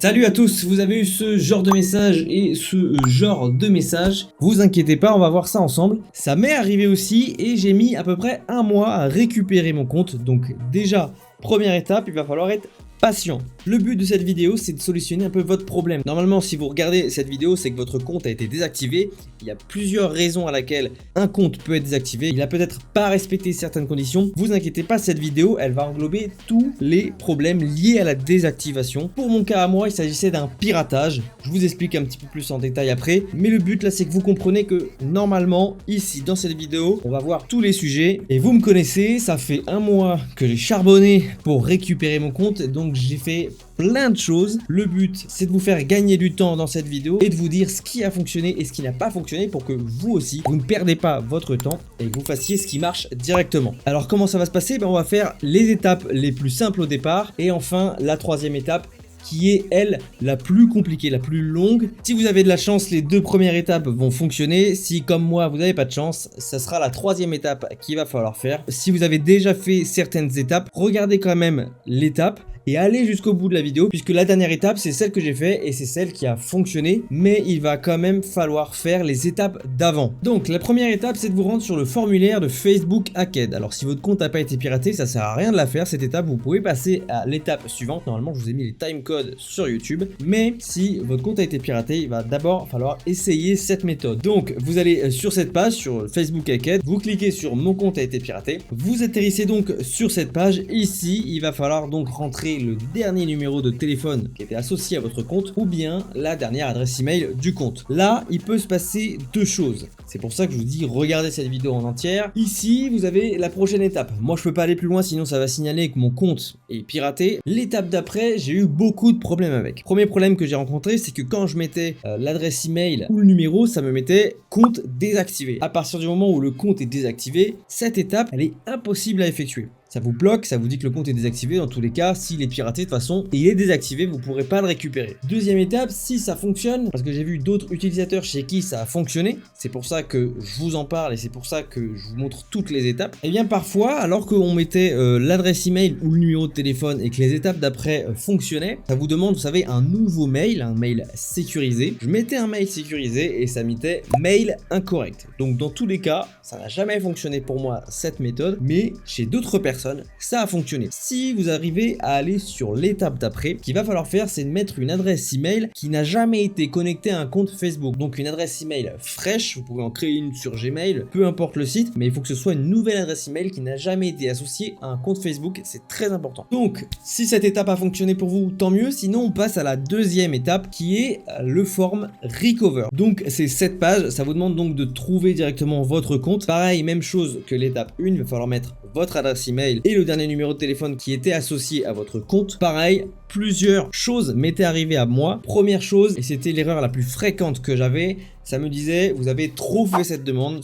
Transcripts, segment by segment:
Salut à tous, vous avez eu ce genre de message et ce genre de message. Vous inquiétez pas, on va voir ça ensemble. Ça m'est arrivé aussi et j'ai mis à peu près un mois à récupérer mon compte. Donc déjà, première étape, il va falloir être patient. Le but de cette vidéo, c'est de solutionner un peu votre problème. Normalement, si vous regardez cette vidéo, c'est que votre compte a été désactivé. Il y a plusieurs raisons à laquelle un compte peut être désactivé. Il a peut-être pas respecté certaines conditions. Vous inquiétez pas, cette vidéo, elle va englober tous les problèmes liés à la désactivation. Pour mon cas à moi, il s'agissait d'un piratage. Je vous explique un petit peu plus en détail après. Mais le but là, c'est que vous comprenez que normalement, ici, dans cette vidéo, on va voir tous les sujets. Et vous me connaissez, ça fait un mois que j'ai charbonné pour récupérer mon compte. Donc j'ai fait plein de choses. Le but, c'est de vous faire gagner du temps dans cette vidéo et de vous dire ce qui a fonctionné et ce qui n'a pas fonctionné pour que vous aussi, vous ne perdez pas votre temps et que vous fassiez ce qui marche directement. Alors comment ça va se passer? On va faire les étapes les plus simples au départ et enfin la troisième étape qui est, elle, la plus compliquée, la plus longue. Si vous avez de la chance, les deux premières étapes vont fonctionner. Si, comme moi, vous n'avez pas de chance, ça sera la troisième étape qu'il va falloir faire. Si vous avez déjà fait certaines étapes, regardez quand même l'étape et allez jusqu'au bout de la vidéo, puisque la dernière étape, c'est celle que j'ai fait et c'est celle qui a fonctionné, mais il va quand même falloir faire les étapes d'avant. Donc, la première étape, c'est de vous rendre sur le formulaire de Facebook Hacked. Alors, si votre compte n'a pas été piraté, ça sert à rien de la faire, cette étape. Vous pouvez passer à l'étape suivante. Normalement, je vous ai mis les timecodes sur YouTube, mais si votre compte a été piraté, il va d'abord falloir essayer cette méthode. Donc, vous allez sur cette page, sur Facebook Hacked, vous cliquez sur mon compte a été piraté, vous atterrissez donc sur cette page. Ici, il va falloir donc rentrer le dernier numéro de téléphone qui était associé à votre compte ou bien la dernière adresse email du compte. Là, il peut se passer deux choses. C'est pour ça que je vous dis regardez cette vidéo en entière. Ici, vous avez la prochaine étape. Moi, je peux pas aller plus loin, sinon ça va signaler que mon compte est piraté. L'étape d'après, j'ai eu beaucoup de problèmes avec. Premier problème que j'ai rencontré, c'est que quand je mettais l'adresse email ou le numéro, ça me mettait compte désactivé. À partir du moment où le compte est désactivé, cette étape, elle est impossible à effectuer. Ça vous bloque, ça vous dit que le compte est désactivé. Dans tous les cas, s'il est piraté, de toute façon, il est désactivé, vous ne pourrez pas le récupérer. Deuxième étape, si ça fonctionne, parce que j'ai vu d'autres utilisateurs chez qui ça a fonctionné, c'est pour ça que je vous en parle et c'est pour ça que je vous montre toutes les étapes. Et bien parfois, alors qu'on mettait l'adresse email ou le numéro de téléphone et que les étapes d'après fonctionnaient, ça vous demande, vous savez, un nouveau mail, un mail sécurisé. Je mettais un mail sécurisé et ça mettait mail incorrect. Donc dans tous les cas, ça n'a jamais fonctionné pour moi cette méthode, mais chez d'autres personnes, ça a fonctionné. Si vous arrivez à aller sur l'étape d'après, ce qu'il va falloir faire, c'est de mettre une adresse email qui n'a jamais été connectée à un compte Facebook. Donc une adresse email fraîche, vous pouvez en créer une sur Gmail, peu importe le site, mais il faut que ce soit une nouvelle adresse email qui n'a jamais été associée à un compte Facebook, c'est très important. Donc, si cette étape a fonctionné pour vous, tant mieux, sinon on passe à la deuxième étape qui est le form recover. Donc c'est cette page, ça vous demande donc de trouver directement votre compte. Pareil, même chose que l'étape 1, il va falloir mettre votre adresse email et le dernier numéro de téléphone qui était associé à votre compte. Pareil, plusieurs choses m'étaient arrivées à moi. Première chose, et c'était l'erreur la plus fréquente que j'avais, ça me disait vous avez trop fait cette demande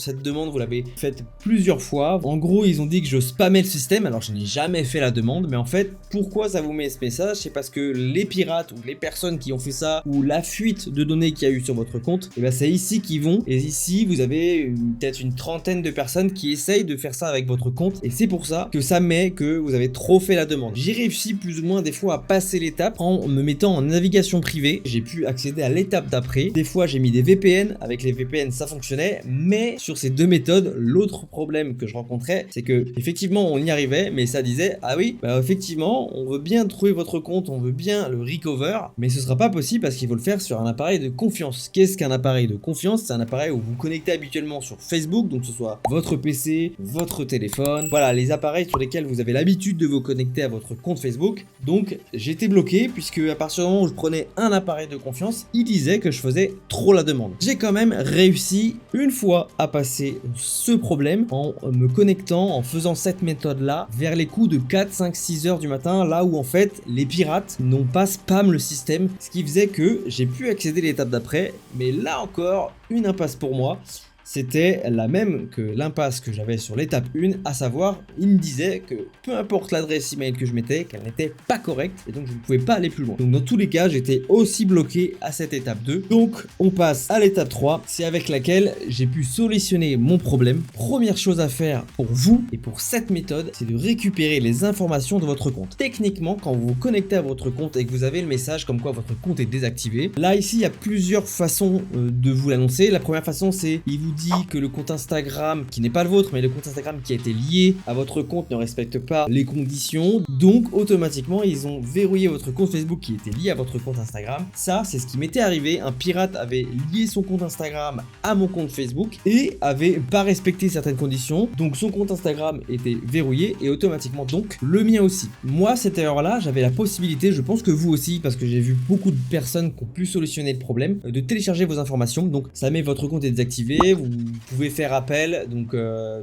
vous l'avez faite plusieurs fois. En gros ils ont dit que je spammais le système, alors je n'ai jamais fait la demande, mais en fait pourquoi ça vous met ce message, c'est parce que les pirates ou les personnes qui ont fait ça ou la fuite de données qu'il y a eu sur votre compte, et ben c'est ici qu'ils vont, et ici vous avez peut-être une trentaine de personnes qui essayent de faire ça avec votre compte, et c'est pour ça que ça met que vous avez trop fait la demande. J'ai réussi plus ou moins des fois à passer l'étape en me mettant en navigation privée, j'ai pu accéder à l'étape d'après. Des fois j'ai mis des VPN, avec les VPN ça fonctionnait, mais sur ces deux méthodes, l'autre problème que je rencontrais, c'est que effectivement on y arrivait, mais ça disait ah oui, bah effectivement on veut bien trouver votre compte, on veut bien le recover, mais ce sera pas possible parce qu'il faut le faire sur un appareil de confiance. Qu'est-ce qu'un appareil de confiance? C'est un appareil où vous connectez habituellement sur Facebook, donc que ce soit votre PC, votre téléphone, voilà les appareils sur lesquels vous avez l'habitude de vous connecter à votre compte Facebook. Donc j'étais bloqué puisque à partir du moment où je prenais un appareil de confiance, il disait que je faisais trop la demande. J'ai quand même réussi une fois à passer ce problème en me connectant, en faisant cette méthode là vers les coups de 4, 5, 6 heures du matin, là où en fait les pirates n'ont pas spam le système, ce qui faisait que j'ai pu accéder à l'étape d'après, mais là encore une impasse pour moi. c'était la même que l'impasse que j'avais sur l'étape 1, à savoir, il me disait que peu importe l'adresse email que je mettais, qu'elle n'était pas correcte, et donc je ne pouvais pas aller plus loin. Donc dans tous les cas, j'étais aussi bloqué à cette étape 2. Donc on passe à l'étape 3, c'est avec laquelle j'ai pu solutionner mon problème. Première chose à faire pour vous et pour cette méthode, c'est de récupérer les informations de votre compte. Techniquement, quand vous vous connectez à votre compte et que vous avez le message comme quoi votre compte est désactivé, là ici il y a plusieurs façons de vous l'annoncer. La première façon, c'est il vous dit que le compte Instagram, qui n'est pas le vôtre, mais le compte Instagram qui a été lié à votre compte ne respecte pas les conditions, donc automatiquement ils ont verrouillé votre compte Facebook qui était lié à votre compte Instagram. Ça, c'est ce qui m'était arrivé. Un pirate avait lié son compte Instagram à mon compte Facebook et avait pas respecté certaines conditions, donc son compte Instagram était verrouillé et automatiquement donc le mien aussi. Moi, cette erreur-là, j'avais la possibilité, je pense que vous aussi, parce que j'ai vu beaucoup de personnes qui ont pu solutionner le problème, de télécharger vos informations. Donc ça met votre compte est désactivé, vous pouvez faire appel, donc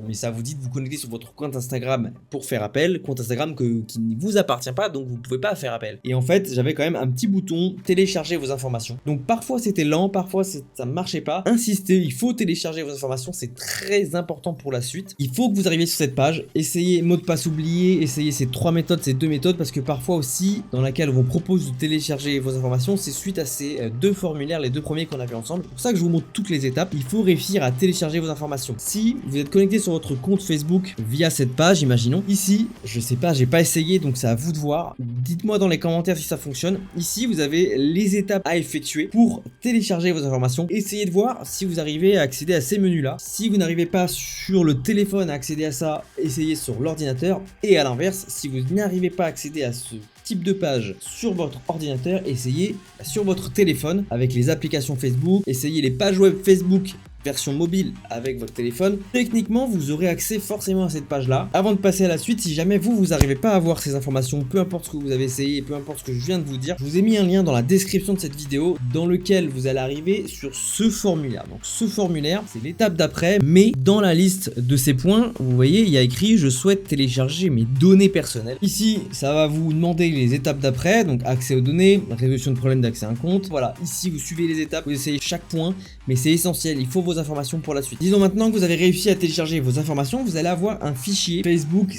mais ça vous dit de vous connecter sur votre compte Instagram pour faire appel, compte Instagram qui ne vous appartient pas, donc vous pouvez pas faire appel. Et en fait, j'avais quand même un petit bouton télécharger vos informations. Donc parfois c'était lent, parfois ça ne marchait pas. Insistez, il faut télécharger vos informations, c'est très important pour la suite. Il faut que vous arriviez sur cette page, essayez mot de passe oublié, essayez ces 3 méthodes, ces 2 méthodes, parce que parfois aussi, dans laquelle on vous propose de télécharger vos informations, c'est suite à ces 2 formulaires, les 2 premiers qu'on a vu ensemble. C'est pour ça que je vous montre toutes les étapes. Il faut réussir à télécharger vos informations. Si vous êtes connecté sur votre compte Facebook via cette page, imaginons, ici, je sais pas, j'ai pas essayé, donc c'est à vous de voir. Dites-moi dans les commentaires si ça fonctionne. Ici, vous avez les étapes à effectuer pour télécharger vos informations. Essayez de voir si vous arrivez à accéder à ces menus-là. Si vous n'arrivez pas sur le téléphone à accéder à ça, essayez sur l'ordinateur. Et à l'inverse, si vous n'arrivez pas à accéder à ce type de page sur votre ordinateur, essayez sur votre téléphone avec les applications Facebook, essayez les pages web Facebook version mobile avec votre téléphone. Techniquement, vous aurez accès forcément à cette page-là. Avant de passer à la suite, si jamais vous n'arrivez pas à avoir ces informations, peu importe ce que vous avez essayé, peu importe ce que je viens de vous dire, je vous ai mis un lien dans la description de cette vidéo dans lequel vous allez arriver sur ce formulaire. Donc ce formulaire, c'est l'étape d'après, mais dans la liste de ces points, vous voyez, il y a écrit « Je souhaite télécharger mes données personnelles ». Ici, ça va vous demander les étapes d'après, donc accès aux données, résolution de problème d'accès à un compte. Voilà, ici, vous suivez les étapes, vous essayez chaque point, mais c'est essentiel, il faut vos informations pour la suite. Disons maintenant que vous avez réussi à télécharger vos informations, vous allez avoir un fichier Facebook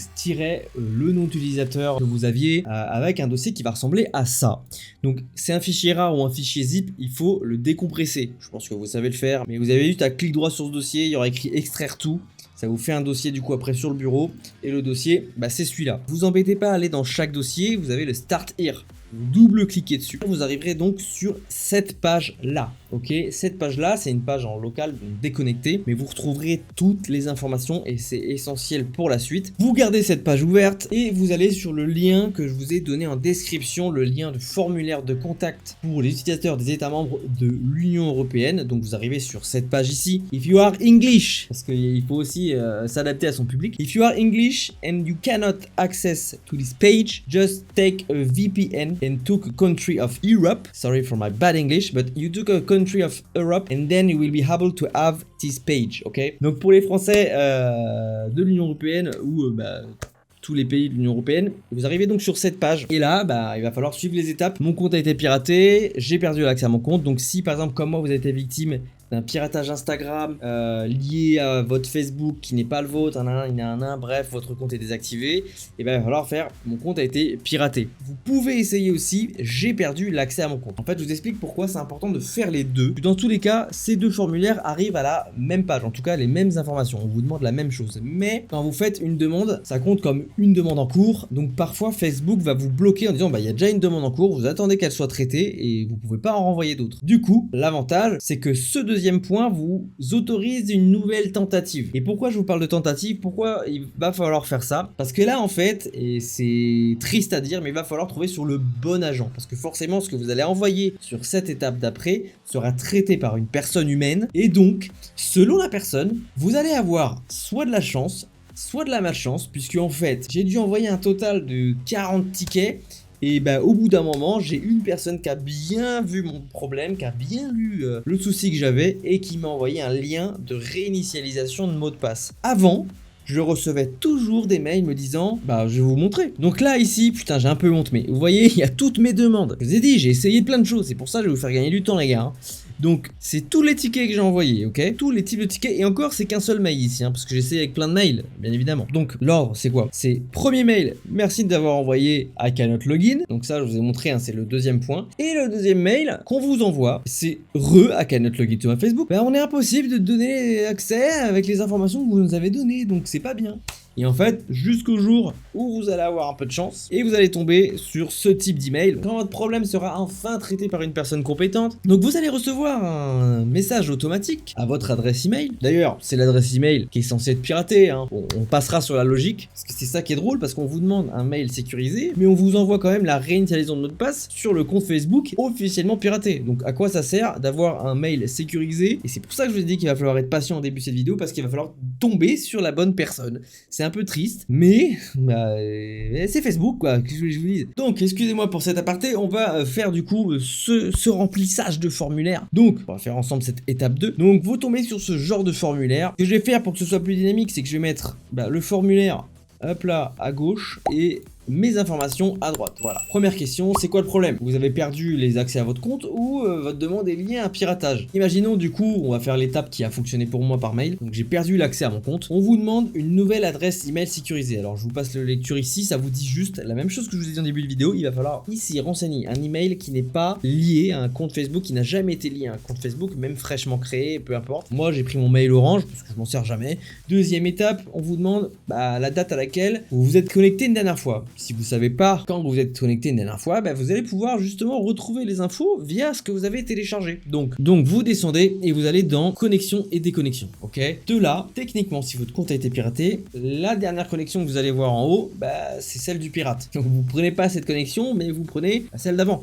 le nom d'utilisateur que vous aviez avec un dossier qui va ressembler à ça. Donc c'est un fichier RAR ou un fichier zip, il faut le décompresser. Je pense que vous savez le faire, mais vous avez juste à cliquer droit sur ce dossier, il y aura écrit extraire tout. Ça vous fait un dossier du coup après sur le bureau et le dossier c'est celui-là. Vous embêtez pas à aller dans chaque dossier, vous avez le Start Here. Vous double-cliquez dessus, vous arriverez donc sur cette page-là, ok? Cette page-là, c'est une page en local, donc déconnectée, mais vous retrouverez toutes les informations et c'est essentiel pour la suite. Vous gardez cette page ouverte et vous allez sur le lien que je vous ai donné en description, le lien de formulaire de contact pour les utilisateurs des États membres de l'Union Européenne. Donc vous arrivez sur cette page ici. If you are English, parce qu'il faut aussi s'adapter à son public. If you are English and you cannot access to this page, just take a VPN and took a country of Europe. Sorry for my bad English, but you took a country of Europe and then you will be able to have this page, ok? Donc pour les Français de l'Union Européenne ou tous les pays de l'Union Européenne, vous arrivez donc sur cette page et là il va falloir suivre les étapes. Mon compte a été piraté, j'ai perdu l'accès à mon compte, donc si par exemple comme moi vous avez été victime d'un piratage Instagram lié à votre Facebook qui n'est pas le vôtre, bref, votre compte est désactivé, et il va falloir faire mon compte a été piraté. Vous pouvez essayer aussi, j'ai perdu l'accès à mon compte. En fait, je vous explique pourquoi c'est important de faire les deux. Dans tous les cas, ces deux formulaires arrivent à la même page, en tout cas les mêmes informations, on vous demande la même chose. Mais quand vous faites une demande, ça compte comme une demande en cours, donc parfois Facebook va vous bloquer en disant il y a déjà une demande en cours, vous attendez qu'elle soit traitée et vous pouvez pas en renvoyer d'autres. Du coup, l'avantage, c'est que ce deuxième point vous autorise une nouvelle tentative. Et pourquoi je vous parle de tentative? Pourquoi il va falloir faire ça? Parce que là en fait, et c'est triste à dire, mais il va falloir trouver sur le bon agent. Parce que forcément ce que vous allez envoyer sur cette étape d'après sera traité par une personne humaine. Et donc, selon la personne, vous allez avoir soit de la chance, soit de la malchance, puisque en fait, j'ai dû envoyer un total de 40 tickets. Et au bout d'un moment, j'ai une personne qui a bien vu mon problème, qui a bien lu le souci que j'avais et qui m'a envoyé un lien de réinitialisation de mot de passe. Avant, je recevais toujours des mails me disant je vais vous montrer. Donc là ici, putain j'ai un peu honte, mais vous voyez, il y a toutes mes demandes. Je vous ai dit, j'ai essayé plein de choses, c'est pour ça que je vais vous faire gagner du temps les gars. Donc c'est tous les tickets que j'ai envoyés, ok? Tous les types de tickets, et encore c'est qu'un seul mail ici, hein, parce que j'essaie avec plein de mails, bien évidemment. Donc l'ordre c'est quoi? C'est premier mail, merci d'avoir envoyé à Cannot Login, donc ça je vous ai montré, hein, c'est le deuxième point. Et le deuxième mail qu'on vous envoie, c'est à Cannot Login to my Facebook. Ben on est impossible de donner accès avec les informations que vous nous avez données, donc c'est pas bien. Et en fait, jusqu'au jour où vous allez avoir un peu de chance et vous allez tomber sur ce type d'email quand votre problème sera enfin traité par une personne compétente. Donc vous allez recevoir un message automatique à votre adresse email. D'ailleurs, c'est l'adresse email qui est censée être piratée, hein. On passera sur la logique, parce que c'est ça qui est drôle, parce qu'on vous demande un mail sécurisé, mais on vous envoie quand même la réinitialisation de mot de passe sur le compte Facebook officiellement piraté. Donc à quoi ça sert d'avoir un mail sécurisé? Et c'est pour ça que je vous ai dit qu'il va falloir être patient au début de cette vidéo, parce qu'il va falloir tomber sur la bonne personne. C'est un peu triste, mais c'est Facebook, quoi, qu'est-ce que je vous dis. Donc, excusez-moi pour cet aparté, on va faire du coup ce remplissage de formulaire. Donc, on va faire ensemble cette étape 2. Donc, vous tombez sur ce genre de formulaire. Ce que je vais faire pour que ce soit plus dynamique, c'est que je vais mettre le formulaire, hop là, à gauche, et mes informations à droite. Voilà. Première question, c'est quoi le problème? Vous avez perdu les accès à votre compte ou votre demande est liée à un piratage? Imaginons du coup, on va faire l'étape qui a fonctionné pour moi par mail. Donc j'ai perdu l'accès à mon compte. On vous demande une nouvelle adresse email sécurisée. Alors je vous passe la lecture ici, ça vous dit juste la même chose que je vous ai dit en début de vidéo. Il va falloir ici renseigner un email qui n'est pas lié à un compte Facebook, qui n'a jamais été lié à un compte Facebook, même fraîchement créé, peu importe. Moi j'ai pris mon mail orange parce que je m'en sers jamais. Deuxième étape, on vous demande la date à laquelle vous vous êtes connecté une dernière fois. Si vous savez pas quand vous êtes connecté une dernière fois, vous allez pouvoir justement retrouver les infos via ce que vous avez téléchargé. Donc vous descendez et vous allez dans connexion et déconnexion, ok? De là, techniquement, si votre compte a été piraté, la dernière connexion que vous allez voir en haut, c'est celle du pirate. Donc vous prenez pas cette connexion, mais vous prenez celle d'avant.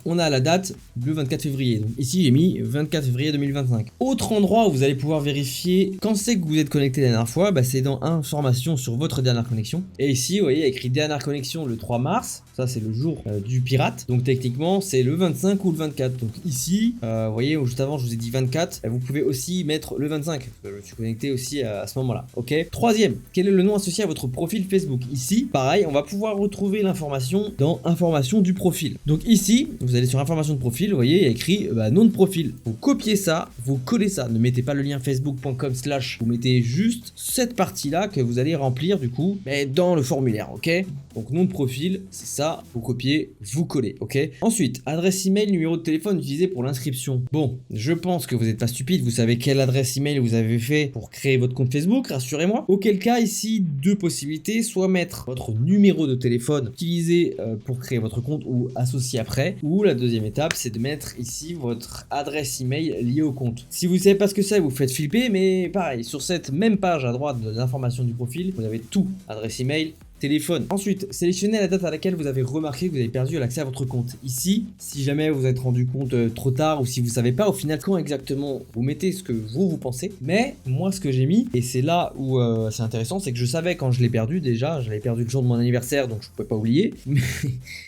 On a la date, le 24 février. Donc ici j'ai mis 24 février 2025. Autre endroit où vous allez pouvoir vérifier quand c'est que vous êtes connecté la dernière fois, c'est dans information sur votre dernière connexion. Et ici, vous voyez, il y a écrit dernière connexion le 3 mars, ça c'est le jour du pirate, donc techniquement c'est le 25 ou le 24. Donc ici, vous voyez, juste avant je vous ai dit 24, vous pouvez aussi mettre le 25, parce que je suis connecté aussi à ce moment-là, ok? Troisième, quel est le nom associé à votre profil Facebook? Ici, pareil, on va pouvoir retrouver l'information dans information du profil. Donc ici, vous allez sur information de profil, vous voyez, il y a écrit nom de profil. Vous copiez ça, vous collez ça, ne mettez pas le lien facebook.com/, vous mettez juste cette partie-là que vous allez remplir du coup dans le formulaire, ok? Donc nom de profil, c'est ça, vous copiez, vous collez, ok? Ensuite, adresse email, numéro de téléphone utilisé pour l'inscription. Bon, je pense que vous n'êtes pas stupide, vous savez quelle adresse email vous avez fait pour créer votre compte Facebook, rassurez-moi. Auquel cas, ici, deux possibilités, soit mettre votre numéro de téléphone utilisé pour créer votre compte ou associé après, ou la deuxième étape, c'est de mettre ici votre adresse email liée au compte. Si vous ne savez pas ce que c'est, vous faites flipper, mais pareil, sur cette même page à droite de l'information du profil, vous avez tout, adresse email, téléphone. Ensuite, sélectionnez la date à laquelle vous avez remarqué que vous avez perdu l'accès à votre compte. Ici, si jamais vous êtes rendu compte trop tard ou si vous savez pas au final quand exactement, vous mettez ce que vous pensez. Mais moi, ce que j'ai mis, et c'est là où c'est intéressant, c'est que je savais quand je l'ai perdu déjà, je l'avais perdu le jour de mon anniversaire, donc je pouvais pas oublier. Mais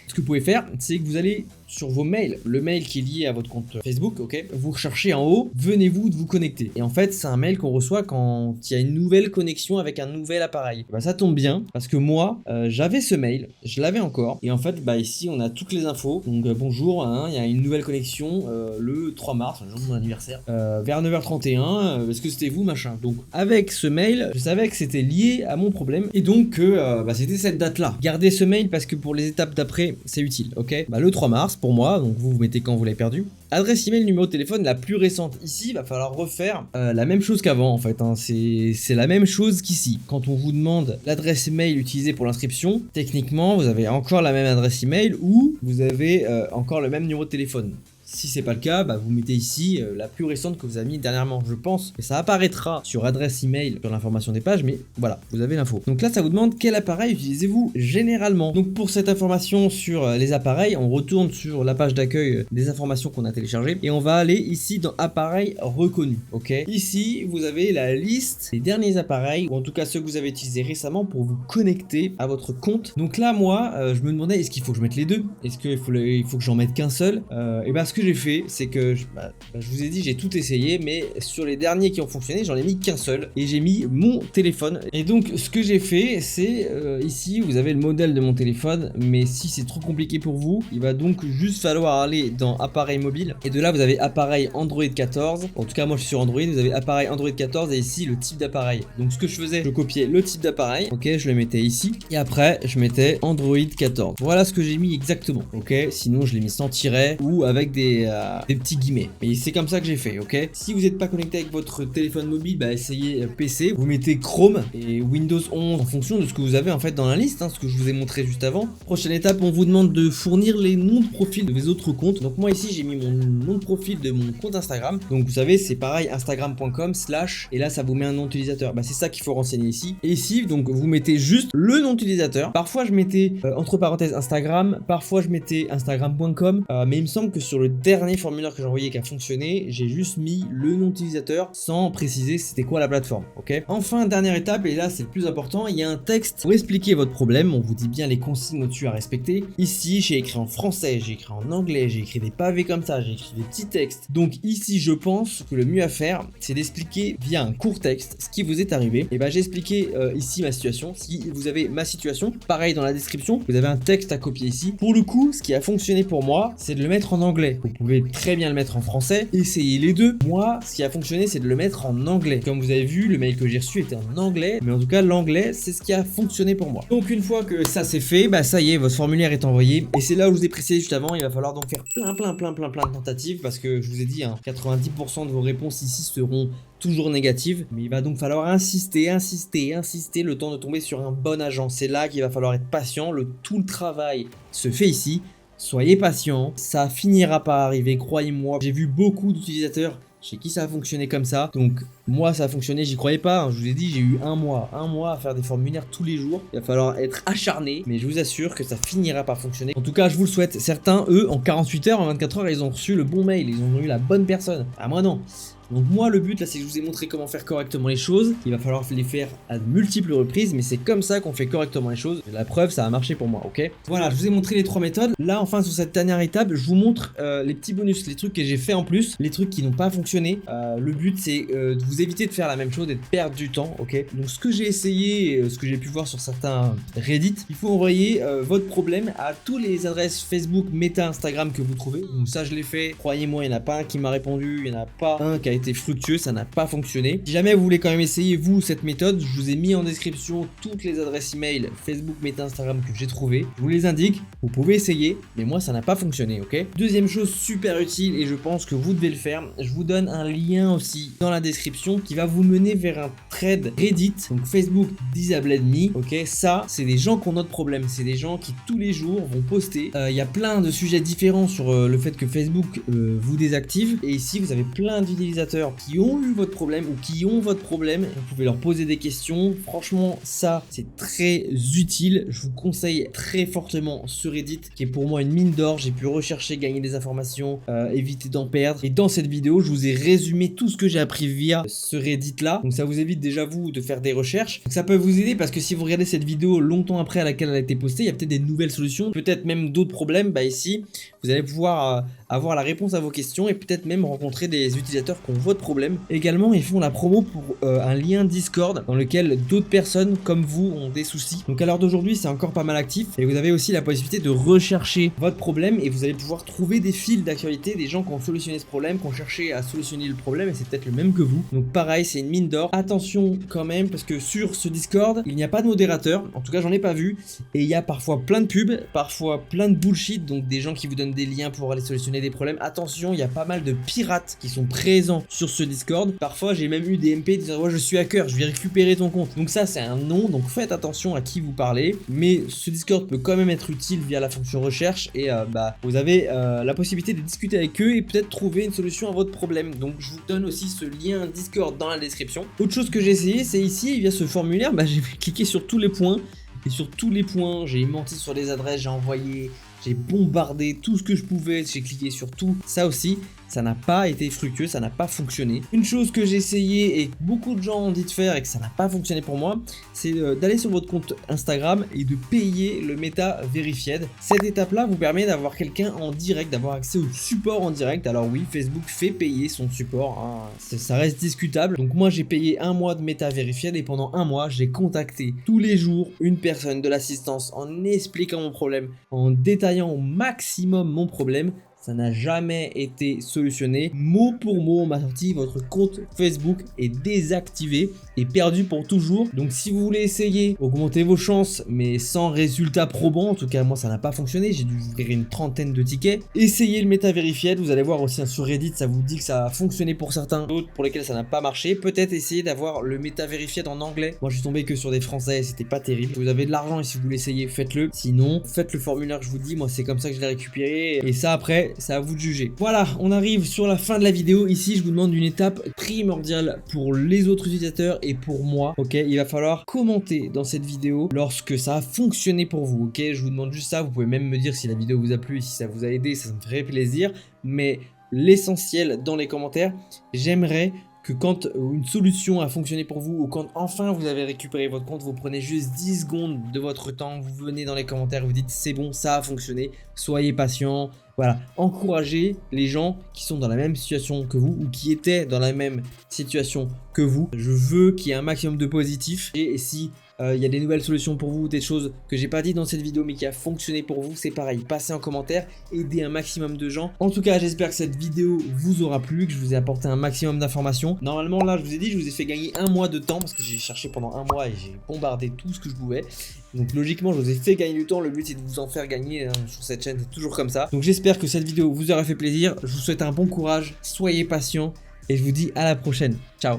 ce que vous pouvez faire, c'est que vous allez sur vos mails, le mail qui est lié à votre compte Facebook, ok, vous recherchez en haut, venez-vous de vous connecter. Et en fait, c'est un mail qu'on reçoit quand il y a une nouvelle connexion avec un nouvel appareil. Ça tombe bien, parce que moi, j'avais ce mail, je l'avais encore, et en fait, ici, on a toutes les infos. Donc, bonjour, il y a une nouvelle connexion le 3 mars, le jour de mon anniversaire, vers 9h31, est-ce que c'était vous, machin. Donc, avec ce mail, je savais que c'était lié à mon problème, et donc que c'était cette date-là. Gardez ce mail, parce que pour les étapes d'après, c'est utile, ok? Le 3 mars, pour moi, donc vous mettez quand vous l'avez perdu. Adresse email, numéro de téléphone la plus récente. Ici, il va falloir refaire la même chose qu'avant en fait, c'est la même chose qu'ici. Quand on vous demande l'adresse email utilisée pour l'inscription, techniquement, vous avez encore la même adresse email ou vous avez encore le même numéro de téléphone. Si c'est pas le cas, vous mettez ici la plus récente que vous avez mis dernièrement, je pense. Et ça apparaîtra sur adresse email sur l'information des pages, mais voilà, vous avez l'info. Donc là, ça vous demande quel appareil utilisez-vous généralement. Donc pour cette information sur les appareils, on retourne sur la page d'accueil des informations qu'on a téléchargées et on va aller ici dans appareils reconnus, ok? Ici, vous avez la liste des derniers appareils, ou en tout cas ceux que vous avez utilisés récemment pour vous connecter à votre compte. Donc là, moi, je me demandais, est-ce qu'il faut que je mette les deux? Est-ce qu'il faut que j'en mette qu'un seul? Et ce que j'ai fait, c'est que je vous ai dit, j'ai tout essayé, mais sur les derniers qui ont fonctionné, j'en ai mis qu'un seul et j'ai mis mon téléphone. Et donc ce que j'ai fait, c'est ici vous avez le modèle de mon téléphone, mais si c'est trop compliqué pour vous, il va donc juste falloir aller dans appareil mobile et de là vous avez appareil Android 14. En tout cas moi je suis sur Android, vous avez appareil Android 14 et ici le type d'appareil. Donc ce que je faisais, je copiais le type d'appareil, ok, je le mettais ici et après je mettais Android 14. Voilà ce que j'ai mis exactement, ok. Sinon je l'ai mis sans tiret ou avec des petits guillemets. Et c'est comme ça que j'ai fait, ok. Si vous n'êtes pas connecté avec votre téléphone mobile, bah essayez PC. Vous mettez Chrome et Windows 11 en fonction de ce que vous avez en fait dans la liste, hein, ce que je vous ai montré juste avant. Prochaine étape, on vous demande de fournir les noms de profil de vos autres comptes. Donc moi ici j'ai mis mon nom de profil de mon compte Instagram. Donc vous savez c'est pareil, instagram.com/ et là ça vous met un nom d'utilisateur. Bah c'est ça qu'il faut renseigner ici. Et ici donc vous mettez juste le nom d'utilisateur. Parfois je mettais entre parenthèses Instagram, parfois je mettais instagram.com, mais il me semble que sur le dernier formulaire que j'ai envoyé qui a fonctionné, j'ai juste mis le nom d'utilisateur sans préciser c'était quoi la plateforme, ok. Enfin dernière étape, et là c'est le plus important, il y a un texte pour expliquer votre problème. On vous dit bien les consignes au-dessus à respecter. Ici j'ai écrit en français, j'ai écrit en anglais, j'ai écrit des pavés comme ça, j'ai écrit des petits textes. Donc ici je pense que le mieux à faire c'est d'expliquer via un court texte ce qui vous est arrivé. Et bah j'ai expliqué ici ma situation. Si vous avez ma situation, pareil dans la description, vous avez un texte à copier ici. Pour le coup, ce qui a fonctionné pour moi, c'est de le mettre en anglais. Vous pouvez très bien le mettre en français, essayez les deux. Moi, ce qui a fonctionné, c'est de le mettre en anglais. Comme vous avez vu, le mail que j'ai reçu était en anglais, mais en tout cas, l'anglais, c'est ce qui a fonctionné pour moi. Donc une fois que ça c'est fait, bah ça y est, votre formulaire est envoyé. Et c'est là où je vous ai précisé juste avant, il va falloir donc faire plein de tentatives, parce que je vous ai dit, hein, 90% de vos réponses ici seront toujours négative, mais il va donc falloir insister le temps de tomber sur un bon agent. C'est là qu'il va falloir être patient, tout le travail se fait ici. Soyez patient, ça finira par arriver, croyez-moi. J'ai vu beaucoup d'utilisateurs chez qui ça a fonctionné comme ça, donc moi ça a fonctionné, j'y croyais pas, hein. Je vous ai dit j'ai eu un mois à faire des formulaires tous les jours. Il va falloir être acharné, mais je vous assure que ça finira par fonctionner. En tout cas je vous le souhaite. Certains eux en 48 heures, en 24 heures ils ont reçu le bon mail, ils ont eu la bonne personne. Ah moi non. Donc moi le but là c'est que je vous ai montré comment faire correctement les choses. Il va falloir les faire à de multiples reprises, mais c'est comme ça qu'on fait correctement les choses. Et la preuve ça a marché pour moi, ok. Voilà, je vous ai montré les 3 méthodes. Là enfin sur cette dernière étape je vous montre les petits bonus, les trucs que j'ai fait en plus, les trucs qui n'ont pas fonctionné. Le but c'est de vous éviter de faire la même chose et de perdre du temps, ok. Donc ce que j'ai essayé, ce que j'ai pu voir sur certains Reddit, il faut envoyer votre problème à tous les adresses Facebook, Meta, Instagram que vous trouvez. Donc ça je l'ai fait, croyez-moi il n'y en a pas un qui m'a répondu, il n'y en a pas un qui a été fructueux, ça n'a pas fonctionné. Si jamais vous voulez quand même essayer vous cette méthode, je vous ai mis en description toutes les adresses email Facebook, Meta, Instagram que j'ai trouvées. Je vous les indique, vous pouvez essayer, mais moi ça n'a pas fonctionné, ok. Deuxième chose super utile et je pense que vous devez le faire, je vous donne un lien aussi dans la description qui va vous mener vers un thread Reddit, donc Facebook Disabled Me, ok. Ça c'est des gens qui ont notre problème, c'est des gens qui tous les jours vont poster. Il y a plein de sujets différents sur le fait que Facebook vous désactive, et ici vous avez plein d'utilisateurs qui ont eu votre problème ou qui ont votre problème, vous pouvez leur poser des questions. Franchement ça c'est très utile, je vous conseille très fortement ce Reddit qui est pour moi une mine d'or. J'ai pu rechercher, gagner des informations, éviter d'en perdre, et dans cette vidéo je vous ai résumé tout ce que j'ai appris via ce Reddit là, donc ça vous évite déjà vous de faire des recherches. Donc ça peut vous aider parce que si vous regardez cette vidéo longtemps après à laquelle elle a été postée, il y a peut-être des nouvelles solutions, peut-être même d'autres problèmes. Bah ici vous allez pouvoir avoir la réponse à vos questions et peut-être même rencontrer des utilisateurs qui ont votre problème. Également ils font la promo pour un lien Discord dans lequel d'autres personnes comme vous ont des soucis. Donc à l'heure d'aujourd'hui c'est encore pas mal actif, et vous avez aussi la possibilité de rechercher votre problème et vous allez pouvoir trouver des fils d'actualité, des gens qui ont solutionné ce problème, qui ont cherché à solutionner le problème, et c'est peut-être le même que vous. Donc pareil c'est une mine d'or. Attention quand même parce que sur ce Discord il n'y a pas de modérateur, en tout cas j'en ai pas vu, et il y a parfois plein de pubs, parfois plein de bullshit, donc des gens qui vous donnent des liens pour aller solutionner des problèmes. Attention, il y a pas mal de pirates qui sont présents sur ce Discord. Parfois j'ai même eu des MP disant ouais je suis hacker, je vais récupérer ton compte. Donc ça c'est un non, donc faites attention à qui vous parlez. Mais ce Discord peut quand même être utile via la fonction recherche, et vous avez la possibilité de discuter avec eux et peut-être trouver une solution à votre problème. Donc je vous donne aussi ce lien Discord dans la description. Autre chose que j'ai essayé, c'est ici via ce formulaire, j'ai cliqué sur tous les points. Et sur tous les points, j'ai menti sur les adresses, j'ai envoyé j'ai bombardé tout ce que je pouvais, j'ai cliqué sur tout. Ça aussi, ça n'a pas été fructueux, ça n'a pas fonctionné. Une chose que j'ai essayé et que beaucoup de gens ont dit de faire et que ça n'a pas fonctionné pour moi, c'est d'aller sur votre compte Instagram et de payer le Meta Verified. Cette étape-là vous permet d'avoir quelqu'un en direct, d'avoir accès au support en direct. Alors oui, Facebook fait payer son support, hein. Ça reste discutable. Donc moi j'ai payé 1 mois de Meta Verified et pendant 1 mois j'ai contacté tous les jours une personne de l'assistance en expliquant mon problème, en détaillant au maximum mon problème. Ça n'a jamais été solutionné. Mot pour mot, on m'a sorti votre compte Facebook est désactivé et perdu pour toujours. Donc si vous voulez essayer, augmenter vos chances, mais sans résultat probant, en tout cas moi ça n'a pas fonctionné, j'ai dû ouvrir une trentaine de tickets. Essayez le Meta Verified, vous allez voir aussi sur Reddit, ça vous dit que ça a fonctionné pour certains, d'autres pour lesquels ça n'a pas marché. Peut-être essayer d'avoir le Meta Verified en anglais. Moi je suis tombé que sur des français, c'était pas terrible. Vous avez de l'argent et si vous voulez essayer, faites-le. Sinon, faites le formulaire que je vous dis, moi c'est comme ça que je l'ai récupéré. Et ça après, c'est à vous de juger. Voilà, on arrive sur la fin de la vidéo. Ici, je vous demande une étape primordiale pour les autres utilisateurs et pour moi. Ok, il va falloir commenter dans cette vidéo lorsque ça a fonctionné pour vous. Ok, je vous demande juste ça. Vous pouvez même me dire si la vidéo vous a plu, si ça vous a aidé, ça me ferait plaisir. Mais l'essentiel dans les commentaires, j'aimerais que quand une solution a fonctionné pour vous ou quand enfin vous avez récupéré votre compte, vous prenez juste 10 secondes de votre temps, vous venez dans les commentaires, vous dites c'est bon, ça a fonctionné, soyez patient. Voilà, encouragez les gens qui sont dans la même situation que vous ou qui étaient dans la même situation que vous. Je veux qu'il y ait un maximum de positifs et si il y a des nouvelles solutions pour vous, des choses que j'ai pas dit dans cette vidéo mais qui a fonctionné pour vous, c'est pareil, passez en commentaire, aidez un maximum de gens. En tout cas, j'espère que cette vidéo vous aura plu, que je vous ai apporté un maximum d'informations. Normalement là, je vous ai dit, je vous ai fait gagner 1 mois de temps parce que j'ai cherché pendant 1 mois et j'ai bombardé tout ce que je pouvais. Donc logiquement, je vous ai fait gagner du temps, le but c'est de vous en faire gagner hein, sur cette chaîne, c'est toujours comme ça. Donc j'espère que cette vidéo vous aura fait plaisir, je vous souhaite un bon courage, soyez patient et je vous dis à la prochaine. Ciao.